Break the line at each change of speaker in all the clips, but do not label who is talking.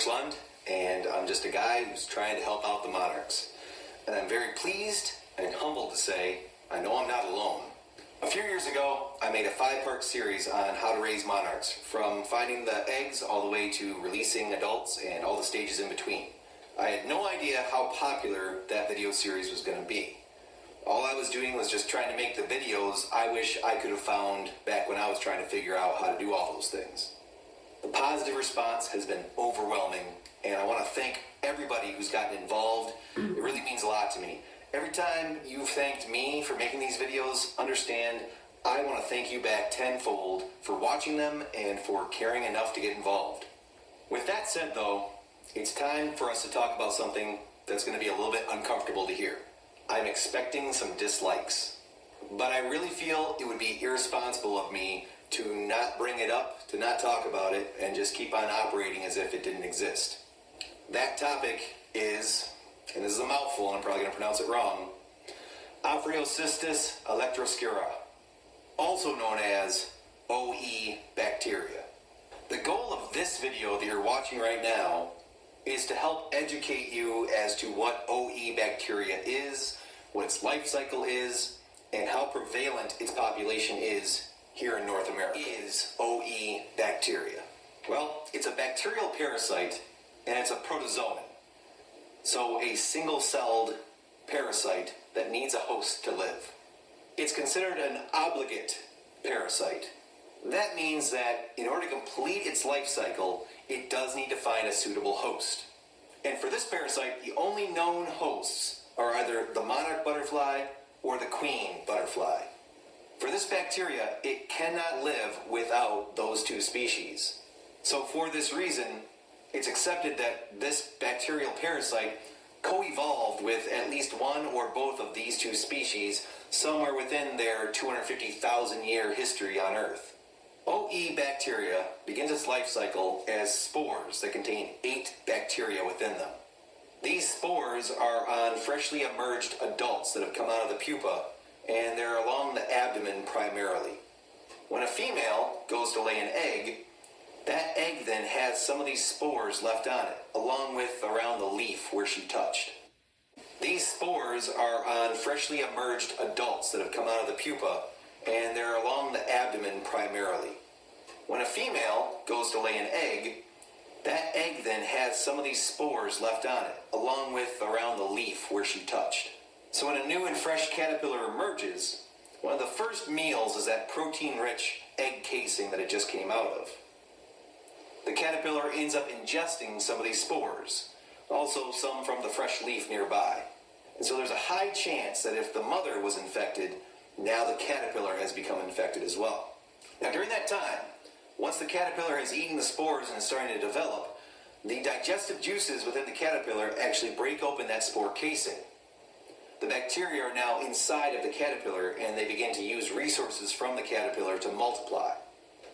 Rich Lund, and I'm just a guy who's trying to help out the monarchs. And I'm very pleased and humbled to say, I know I'm not alone. A few years ago, I made a 5-part series on how to raise monarchs, from finding the eggs all the way to releasing adults and all the stages in between. I had no idea how popular that video series was going to be. All I was doing was just trying to make the videos I wish I could have found back when I was trying to figure out how to do all those things. The positive response has been overwhelming, and I want to thank everybody who's gotten involved. It really means a lot to me. Every time you've thanked me for making these videos, understand I want to thank you back tenfold for watching them and for caring enough to get involved. With that said, though, it's time for us to talk about something that's going to be a little bit uncomfortable to hear. I'm expecting some dislikes, but I really feel it would be irresponsible of me to not bring it up, to not talk about it, and just keep on operating as if it didn't exist. That topic is, and this is a mouthful and I'm probably going to pronounce it wrong, Ophryocystis electroscura, also known as OE bacteria. The goal of this video that you're watching right now is to help educate you as to what OE bacteria is, what its life cycle is, and how prevalent its population is here in North America. Is OE bacteria? Well, it's a bacterial parasite, and it's a protozoan. So a single-celled parasite that needs a host to live. It's considered an obligate parasite. That means that in order to complete its life cycle, it does need to find a suitable host. And for this parasite, the only known hosts are either the monarch butterfly or the queen butterfly. For this bacteria, it cannot live without those two species. So for this reason, it's accepted that this bacterial parasite co-evolved with at least one or both of these two species somewhere within their 250,000 year history on Earth. OE bacteria begins its life cycle as spores that contain 8 bacteria within them. These spores are on freshly emerged adults that have come out of the pupa, and they're along the abdomen primarily. When a female goes to lay an egg, that egg then has some of these spores left on it, along with around the leaf where she touched. These spores are on freshly emerged adults that have come out of the pupa, and they're along the abdomen primarily. When a female goes to lay an egg, that egg then has some of these spores left on it, along with around the leaf where she touched. So when a new and fresh caterpillar emerges, one of the first meals is that protein-rich egg casing that it just came out of. The caterpillar ends up ingesting some of these spores, also some from the fresh leaf nearby. And so there's a high chance that if the mother was infected, now the caterpillar has become infected as well. Now during that time, once the caterpillar has eaten the spores and is starting to develop, the digestive juices within the caterpillar actually break open that spore casing. The bacteria are now inside of the caterpillar, and they begin to use resources from the caterpillar to multiply.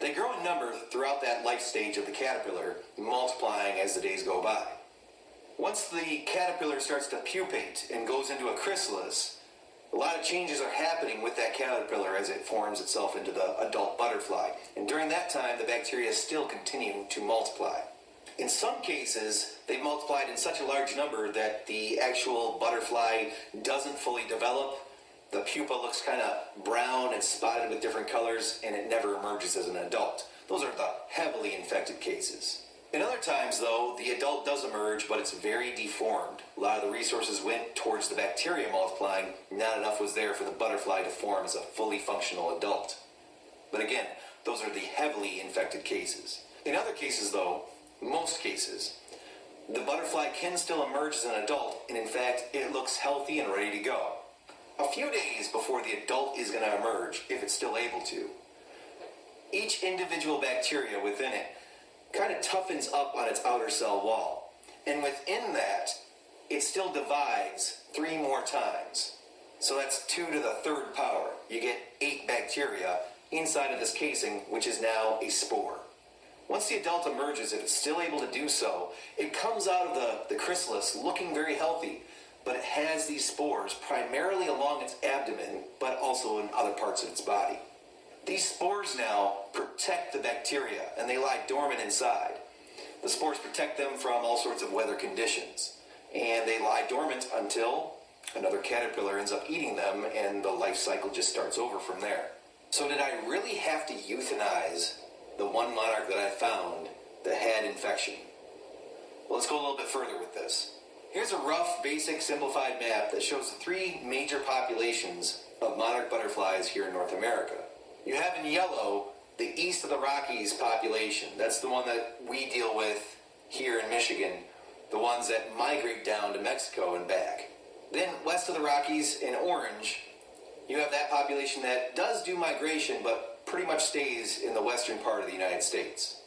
They grow in number throughout that life stage of the caterpillar, multiplying as the days go by. Once the caterpillar starts to pupate and goes into a chrysalis, a lot of changes are happening with that caterpillar as it forms itself into the adult butterfly. And during that time, the bacteria still continue to multiply. In some cases, they've multiplied in such a large number that the actual butterfly doesn't fully develop. The pupa looks kind of brown and spotted with different colors, and it never emerges as an adult. Those are the heavily infected cases. In other times, though, the adult does emerge, but it's very deformed. A lot of the resources went towards the bacteria multiplying. Not enough was there for the butterfly to form as a fully functional adult. But again, those are the heavily infected cases. In other cases, though, most cases, the butterfly can still emerge as an adult, and in fact, it looks healthy and ready to go. A few days before the adult is going to emerge, if it's still able to, each individual bacteria within it kind of toughens up on its outer cell wall. And within that, it still divides 3 more times. So that's 2 to the 3rd power. You get 8 bacteria inside of this casing, which is now a spore. Once the adult emerges, if it's still able to do so, it comes out of the chrysalis looking very healthy, but it has these spores primarily along its abdomen, but also in other parts of its body. These spores now protect the bacteria, and they lie dormant inside. The spores protect them from all sorts of weather conditions, and they lie dormant until another caterpillar ends up eating them, and the life cycle just starts over from there. So did I really have to euthanize the one monarch that I found that had infection? Well, let's go a little bit further with this. Here's a rough, basic, simplified map that shows the three major populations of monarch butterflies here in North America. You have in yellow the east of the Rockies population. That's the one that we deal with here in Michigan, the ones that migrate down to Mexico and back. Then west of the Rockies in orange, you have that population that does do migration but pretty much stays in the western part of the United States.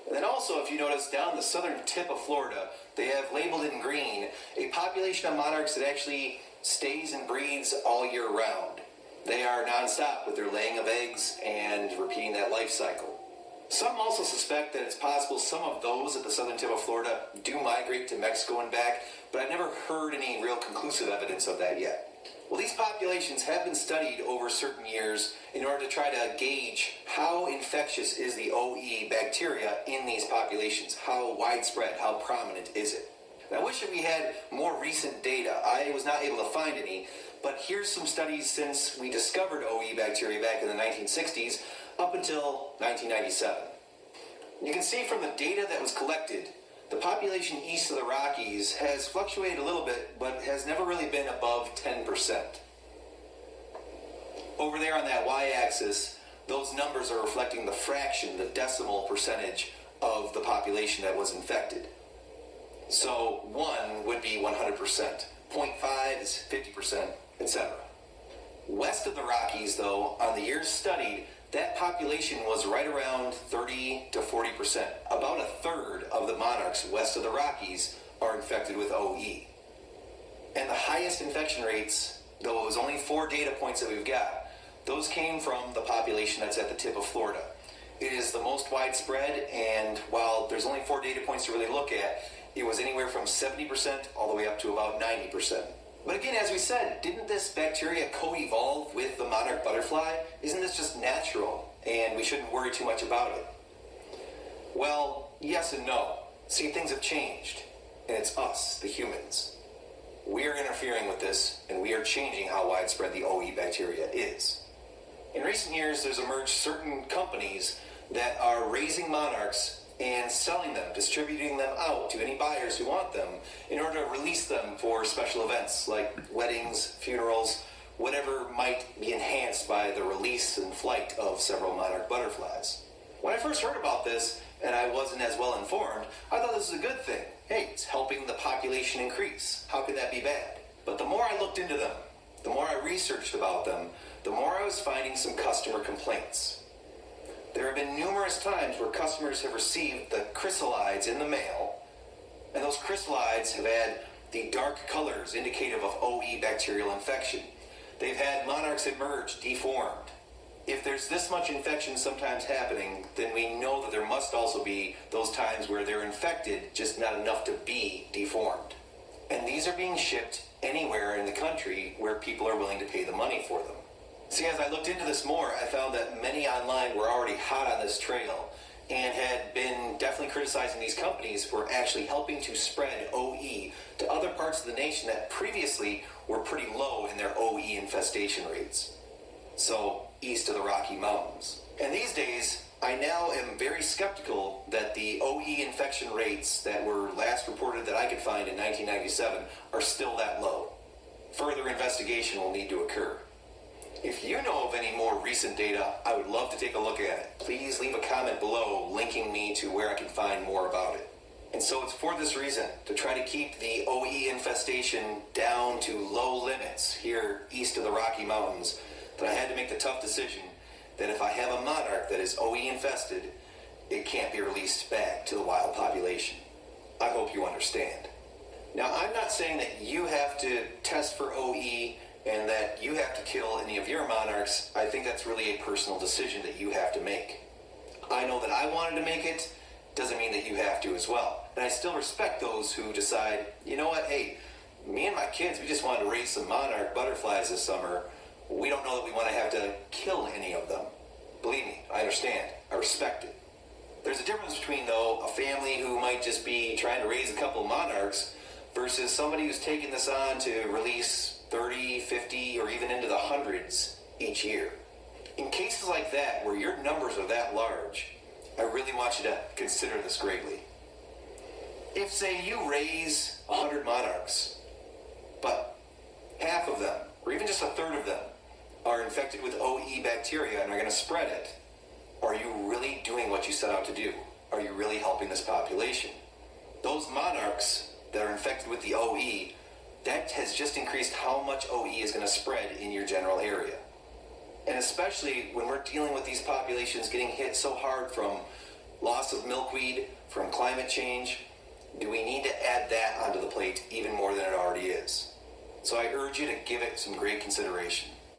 And then also, if you notice, down the southern tip of Florida, they have labeled in green a population of monarchs that actually stays and breeds all year round. They are nonstop with their laying of eggs and repeating that life cycle. Some also suspect that it's possible some of those at the southern tip of Florida do migrate to Mexico and back, but I've never heard any real conclusive evidence of that yet. Well, these populations have been studied over certain years in order to try to gauge how infectious is the OE bacteria in these populations. How widespread, how prominent is it? And I wish that we had more recent data. I was not able to find any, but here's some studies since we discovered OE bacteria back in the 1960s up until 1997. You can see from the data that was collected, the population east of the Rockies has fluctuated a little bit, but has never really been above 10%. Over there on that y-axis, those numbers are reflecting the fraction, the decimal percentage of the population that was infected. So 1 would be 100%, 0.5 is 50%, etc. West of the Rockies, though, on the years studied, that population was right around 30 to 40%. About a third of the monarchs west of the Rockies are infected with OE. And the highest infection rates, though it was only 4 data points that we've got, those came from the population that's at the tip of Florida. It is the most widespread, and while there's only 4 data points to really look at, it was anywhere from 70% all the way up to about 90%. But again, as we said, didn't this bacteria co-evolve with the monarch butterfly? Isn't this just natural, and we shouldn't worry too much about it? Well, yes and no. See, things have changed, and it's us, the humans. We are interfering with this, and we are changing how widespread the OE bacteria is. In recent years, there's emerged certain companies that are raising monarchs and selling them, distributing them out to any buyers who want them in order to release them for special events like weddings, funerals, whatever might be enhanced by the release and flight of several monarch butterflies. When I first heard about this, and I wasn't as well informed, I thought this was a good thing. Hey, it's helping the population increase. How could that be bad? But the more I looked into them, the more I researched about them, the more I was finding some customer complaints. There have been numerous times where customers have received the chrysalides in the mail, and those chrysalides have had the dark colors indicative of OE bacterial infection. They've had monarchs emerge deformed. If there's this much infection sometimes happening, then we know that there must also be those times where they're infected, just not enough to be deformed. And these are being shipped anywhere in the country where people are willing to pay the money for them. See, as I looked into this more, I found that many online were already hot on this trail and had been definitely criticizing these companies for actually helping to spread OE to other parts of the nation that previously were pretty low in their OE infestation rates. So, east of the Rocky Mountains. And these days, I now am very skeptical that the OE infection rates that were last reported that I could find in 1997 are still that low. Further investigation will need to occur. If you know of any more recent data, I would love to take a look at it. Please leave a comment below linking me to where I can find more about it. And so it's for this reason, to try to keep the OE infestation down to low limits here east of the Rocky Mountains, that I had to make the tough decision that if I have a monarch that is OE infested, it can't be released back to the wild population. I hope you understand. Now, I'm not saying that you have to test for OE and that you have to kill any of your monarchs. I think that's really a personal decision that you have to make. I know that I wanted to make it, doesn't mean that you have to as well. And I still respect those who decide, you know what, hey, me and my kids, we just wanted to raise some monarch butterflies this summer. We don't know that we want to have to kill any of them. Believe me, I understand. I respect it. There's a difference between, though, a family who might just be trying to raise a couple of monarchs versus somebody who's taking this on to release 30, 50, or even into the hundreds each year. In cases like that, where your numbers are that large, I really want you to consider this greatly. If, say, you raise 100 monarchs, but half of them, or even just a third of them, are infected with OE bacteria and are going to spread it, are you really doing what you set out to do? Are you really helping this population? Those monarchs that are infected with the OE, that has just increased how much OE is going to spread in your general area. And especially when we're dealing with these populations getting hit so hard from loss of milkweed, from climate change, do we need to add that onto the plate even more than it already is? So I urge you to give it some great consideration.